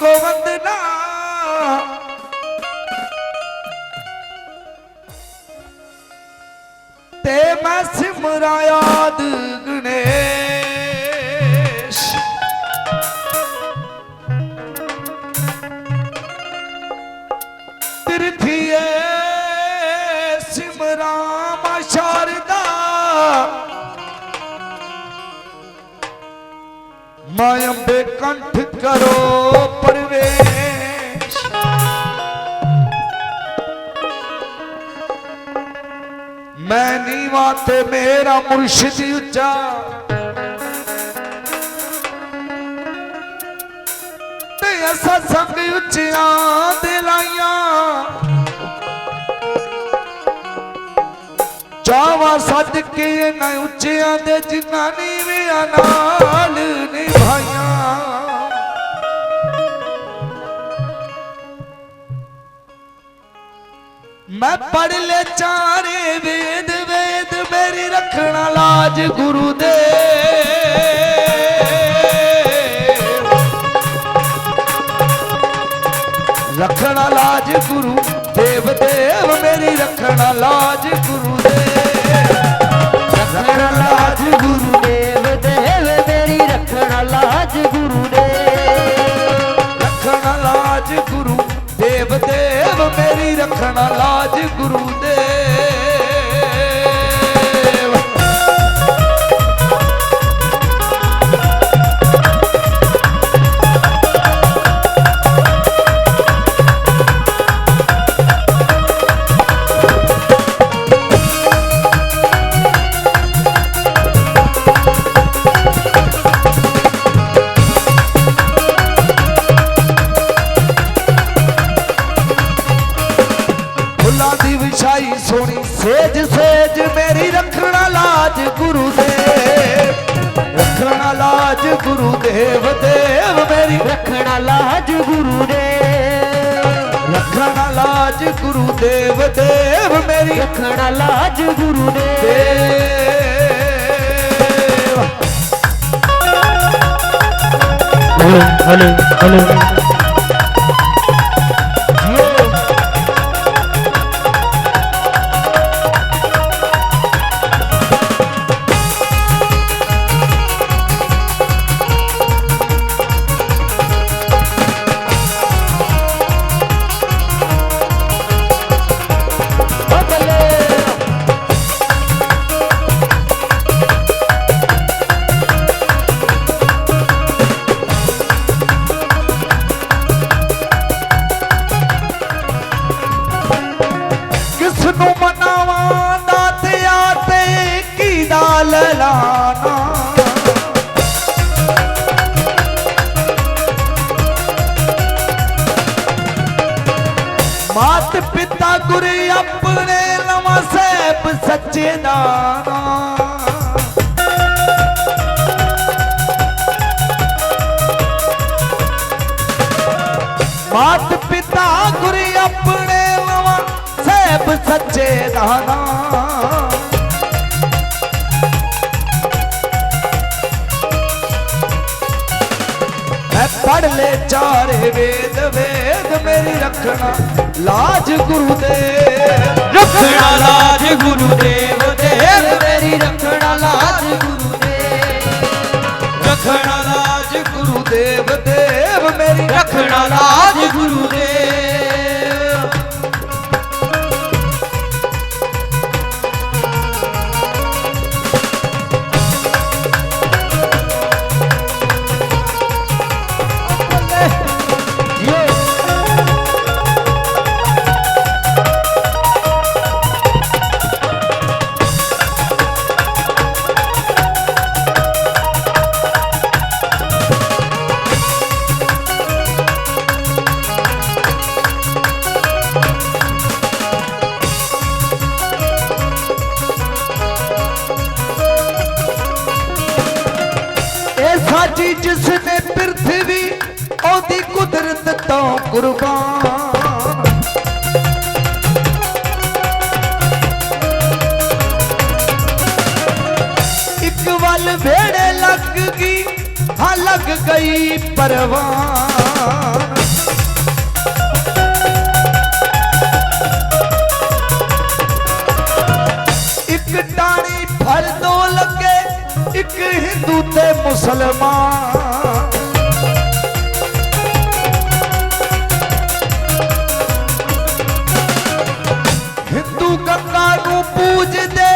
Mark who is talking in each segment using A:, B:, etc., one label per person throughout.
A: को वंदना ते मैं सिमरा याद गणेश तीर्थिए सिमरा मां शारदा मां अम्बे कंठ करो प्रवेश मैं नीवा ते मेरा मुर्शिद उच्चा ते असा संग उच्चिया दिलाइया जावा सद के न उच्चिया दे जिन्ना नीविया नाल निभाइया मैं पढ़ ले चारे वेद वेद मेरी रखना लाज गुरुदेव रखना लाज गुरु देव देव मेरी रखना लाज गुरुदेव रखना लाज गुरुदेव देव मेरी रखना लाज गुरुदेव रखना लाज गुरु देव देव मेरी रखना लाज गुरुदेव सोनी सेज सेज मेरी रखना लाज गुरुदेव रखना लाज गुरुदेव देव मेरी रखना लाज गुरुदेव रखना लाज गुरुदेव देव मेरी रखना लाज गुरुदेव हेलो हेलो ललाना मात पिता गुरु अपने नवा सैब सच्चे दाना मात पिता गुरु अपने नवा सैब सच्चे दाना पढ़ ले चारे वेद वेद मेरी रखना लाज गुरुदेव रखना लाज गुरुदेव देव मेरी रखना लाज गुरुदेव रखना लाज गुरुदेव देव मेरी रखना लाज गुरुदेव साची जिसने पृथ्वी ओदी कुदरत तो कुर्बान एक वल भेड़े लग गई हाँ लग गई परवान। एक टाणी फल दो लगे, एक हिंदू ते मुसलमान। हिंदू गंगा नू पूज दे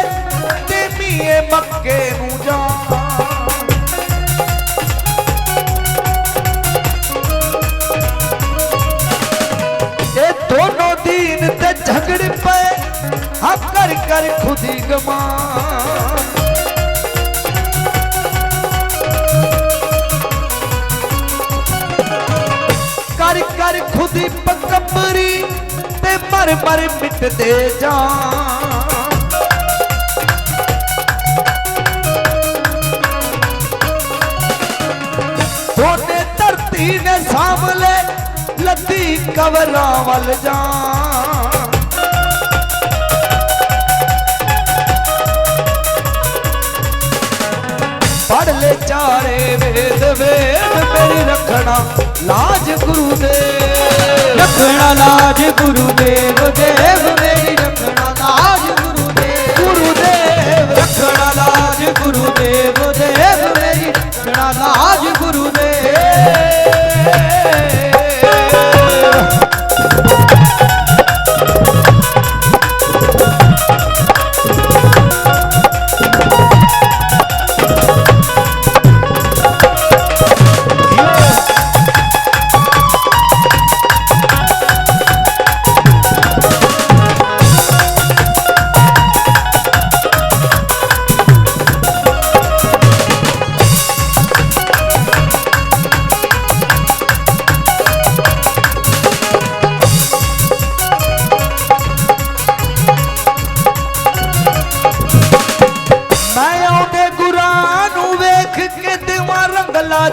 A: ते मिये मक्के नू जान। ये दोनों दीन ते झगड़ पे हम कर कर खुद ही गमान। कर कर खुद ही पकबरी ते मर मर मिट दे जान। दोने धरती ने सामले लद्दी कवरा वल जान। पढ़ ले चारे वेद वेद मेरी रखना लाज गुरुदेव।
B: रखना लाज गुरुदेव देव मेरी रखना लाज गुरुदेव।
A: गुरुदेव
B: रखना लाज गुरुदेव देव मेरी रखना लाज गुरुदेव।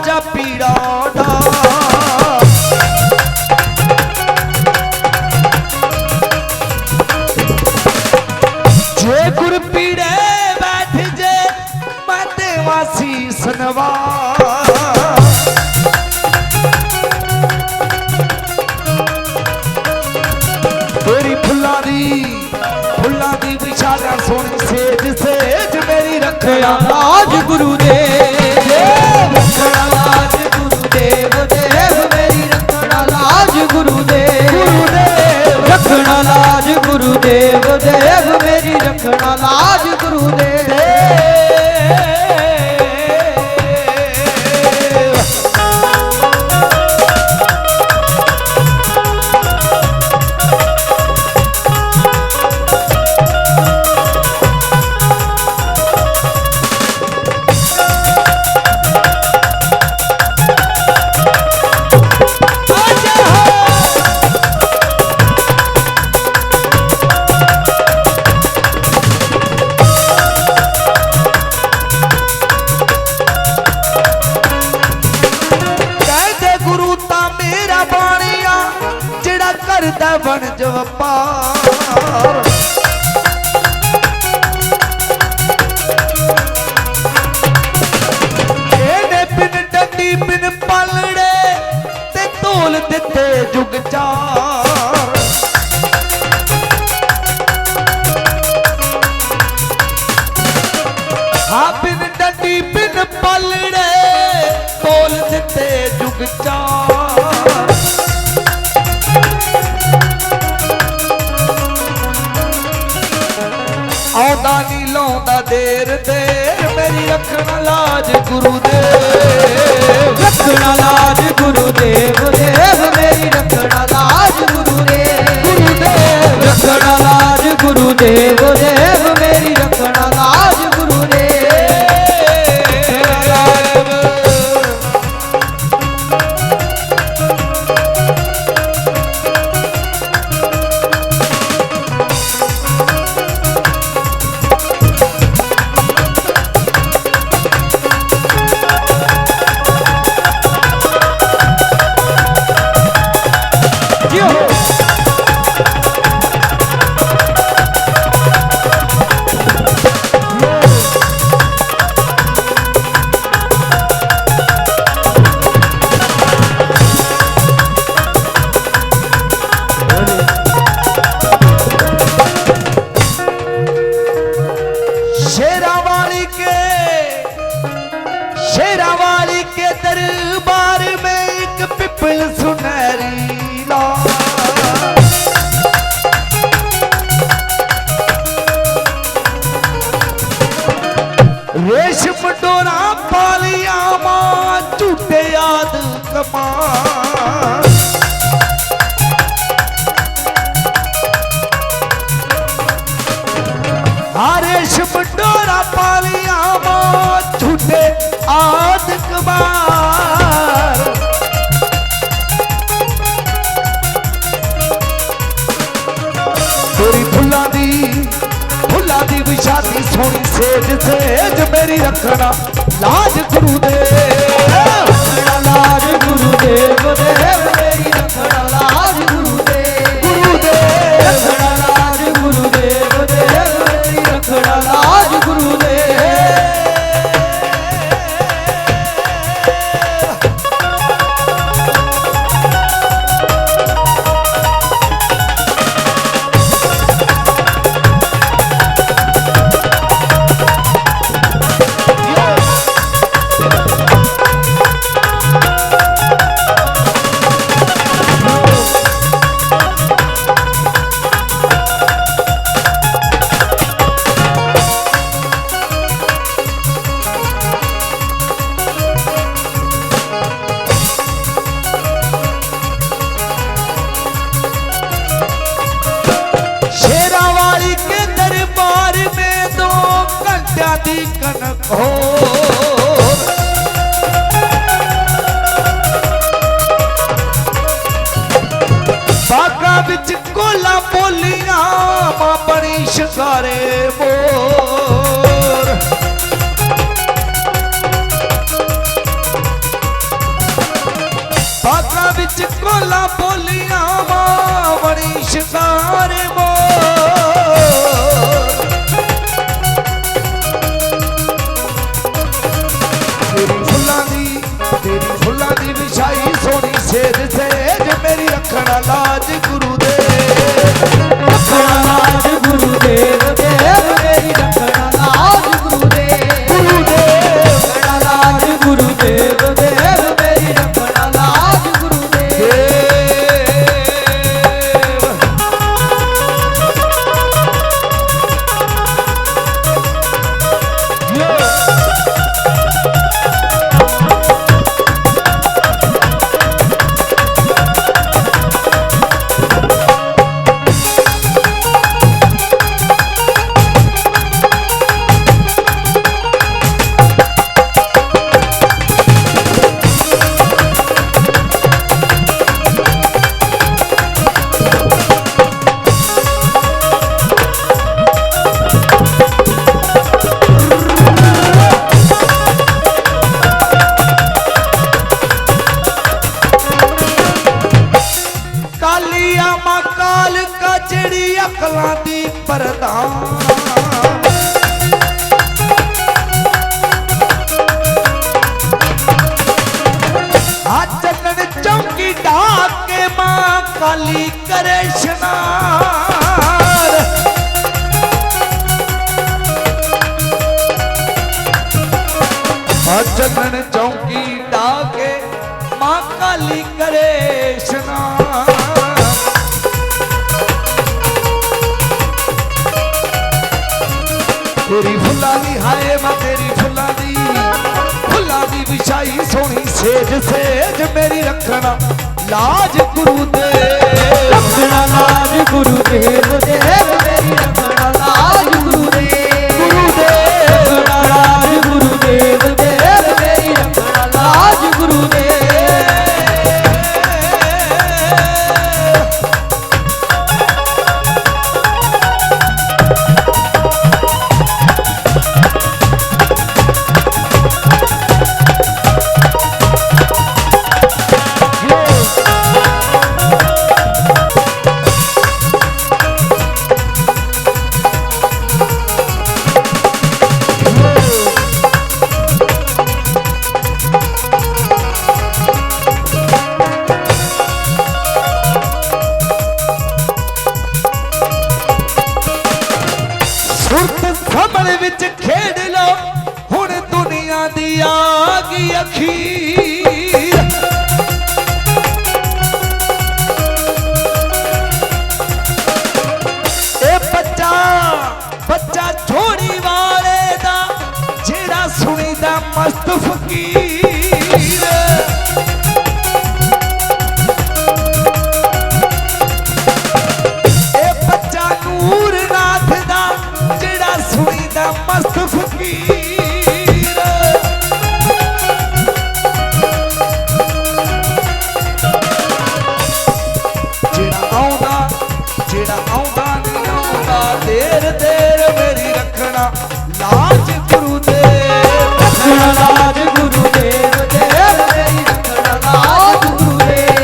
A: जा पीड़ा जे गुर पीड़े बैठ जे मैं देवासी सनवा। तेरी फुल्ला दी विशाला सोनी सेज सेज मेरी रखया
B: लाज गुरुदेव। रखना लाज गुरुदेव देव मेरी रखना लाज गुरुदेव। रखना लाज गुरुदेव देव मेरी रखना लाज गुरुदेव।
A: बन जवपार एने बिन डंडी बिन पलड़े ते तोल दिते जुग चार। हाँ बिन डंडी बिन पलड़े तोल दिते जुग चार। आउंदा नी लौंदा देर देर मेरी रखना लाज गुरुदेव।
B: रखना लाज गुरुदेव देव मेरी रखना लाज गुरुदेव। रखना लाज गुरुदेव देव मेरी रखना लाज गुरुदेव।
A: रेशम डोरा पालिया मां झूठे याद कमा रेशम डोरा पालिया मां झूठे आद कबार तेरी फुल्ला दी विशादी सोनी सेज सेज मेरी रखना लाज गुरु दे
B: लाज गुरु देव देव मेरी रखना लाज गुरु देव लाज गुरु देव देव मेरी रखना लाज गुरु देव
A: दी कनक हो बागा विच कोला बोलियां मां बड़ी शिकारे मोर बागा विच कोला बोलियां मां बड़ी शिकारे मोर तेरी फुल्ला दी विछाई सोनी सेज सेज मेरी रखना लाज गुरु दे
B: रखना लाज गुरु देव देव मेरी रखना लाज गुरु देव रखना लाज गुरु देव देव मेरी रखना लाज गुरु देव
A: काल का जड़ी अकलां दी प्रधान चंदन चौकी ढाक के मां काली करे शनार चंदन चौकी ढाक के मां काली करे शनार तेरी फुल्ला दी हाय मां तेरी फुल्ला दी विछाई सोनी सेज सेज मेरी रखना लाज गुरु दे
B: रखना लाज गुरु देव देव मेरी रखना लाज गुरु देव रखना लाज गुरु देव देव मेरी रखना लाज गुरु देव
A: कमल विच खेड लो हुण दुनिया दी आ गई अखीर ए बच्चा छोड़ी वाले दा जेड़ा सुन ਫਕੀਰ ਇਹ ਬੱਚਾ ਨੂਰ ਨਾਥ ਦਾ ਜਿਹੜਾ ਸੁਣੀਦਾ ਮਸਤ ਫਕੀਰ ਜਿਹੜਾ ਆਉਂਦਾ ਨਹੀਂ ਆਉਂਦਾ ਦੇਰ ਦੇਰ ਮੇਰੀ ਰੱਖਣਾ ਲਾਜ ਗੁਰੂ ਦੇਵ
B: ਰੱਖਣਾ ਲਾਜ ਗੁਰੂ ਦੇਵ ਦੇਵ ਮੇਰੀ ਰੱਖਣਾ ਲਾਜ ਗੁਰੂ ਦੇਵ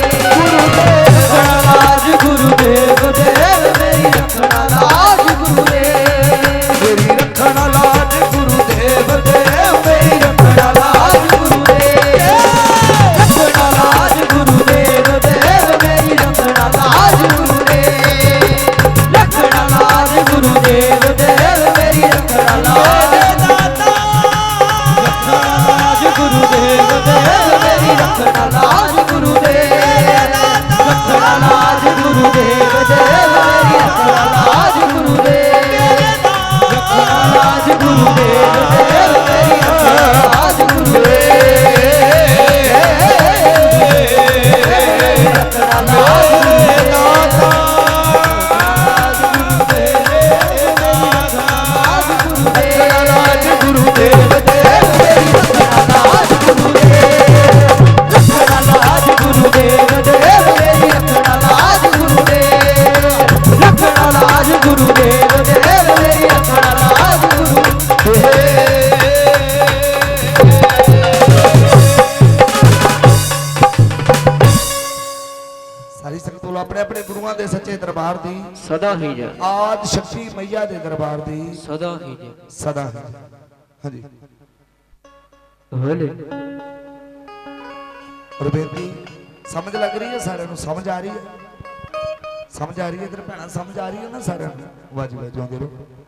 B: ਰੱਖਣਾ ਲਾਜ ਗੁਰੂ ਦੇਵ ਦੇਵ ਮੇਰੀ ਰੱਖਣਾ ਲਾਜ ਗੁਰੂ ਦੇਵ
A: ਮੇਰੀ ਰੱਖਣਾ ਲਾਜ ਗੁਰੂ ਦੇਵ ਦੇਵ ਮੇਰੀ ਰੱਖਣਾ ਲਾਜ ਗੁਰੂ ਦੇਵ
B: ਰੱਖਣਾ ਲਾਜ ਗੁਰੂ ਦੇਵ ਦੇਵ ਮੇਰੀ ਰੱਖਣਾ ਲਾਜ ਗੁਰੂ ਦੇਵ ਰੱਖਣਾ ਲਾਜ ਗੁਰੂ ਦੇਵ ਦੇਵ ਮੇਰੀ ਰੱਖਣਾ ਲਾਜ ਗੁਰੂ ਦੇਵ ਦੇਵ ਮੇਰੀ ਰੱਖਣਾ ਲਾਜ ਗੁਰੂ ਦੇਵ ਰੱਖਣਾ ਲਾਜ ਗੁਰੂ ਦੇਵ ਦੇਵ ਮੇਰੀ ਰੱਖਣਾ ਲਾਜ ਗੁਰੂ ਦੇਵ ਰੱਖਣਾ ਲਾਜ ਗੁਰੂ ਦੇਵ ਦੇਵ ਮੇਰੀ ਰੱਖਣਾ ਲਾਜ ਗੁਰੂ ਦੇਵ ਰੱਖਣਾ ਲਾਜ ਗੁਰੂ ਦੇਵ ਦੇਵ ਮੇਰੀ ਰੱਖਣਾ ਲਾਜ ਗੁਰੂ ਦੇਵ ਰੱਖਣਾ ਲਾਜ ਗੁਰੂ ਦੇਵ ਦੇਵ ਮੇਰੀ ਰੱਖਣਾ ਲਾਜ ਗੁਰੂ ਦੇਵ ਰੱਖਣਾ ਲਾਜ ਗੁਰੂ ਦੇਵ ਦੇਵ ਮੇਰੀ ਰੱਖਣਾ ਲਾਜ ਗੁਰੂ
A: ਸਾਰੀ ਸੰਗਤ ਨੂੰ ਆਪਣੇ ਆਪਣੇ ਗੁਰੂਆਂ ਦੇ ਸੱਚੇ ਦਰਬਾਰ ਦੀ
B: ਸਦਾ ਹੀ ਜੈ
A: ਆਦ ਸ਼ਕਤੀ ਮਈਆ ਦੇ ਦਰਬਾਰ ਦੀ
B: ਸਦਾ ਹੀ ਜੈ
A: ਸਦਾ ਹੀ ਹਾਂਜੀ
B: ਹੋਲੇ
A: ਔਰ ਬੇਨਤੀ ਸਮਝ ਲੱਗ ਰਹੀ ਹੈ ਸਾਰਿਆਂ ਨੂੰ ਸਮਝ ਆ ਰਹੀ ਹੈ ਸਮਝ ਆ ਰਹੀ ਹੈ ਇਧਰ ਭੈਣਾਂ ਸਮਝ ਆ ਰਹੀ ਹੈ ਨਾ ਸਾਰਿਆਂ ਨੂੰ ਵਾਜੀ ਵਾਜੀ ਆਉਂਦੇ ਰਹੋ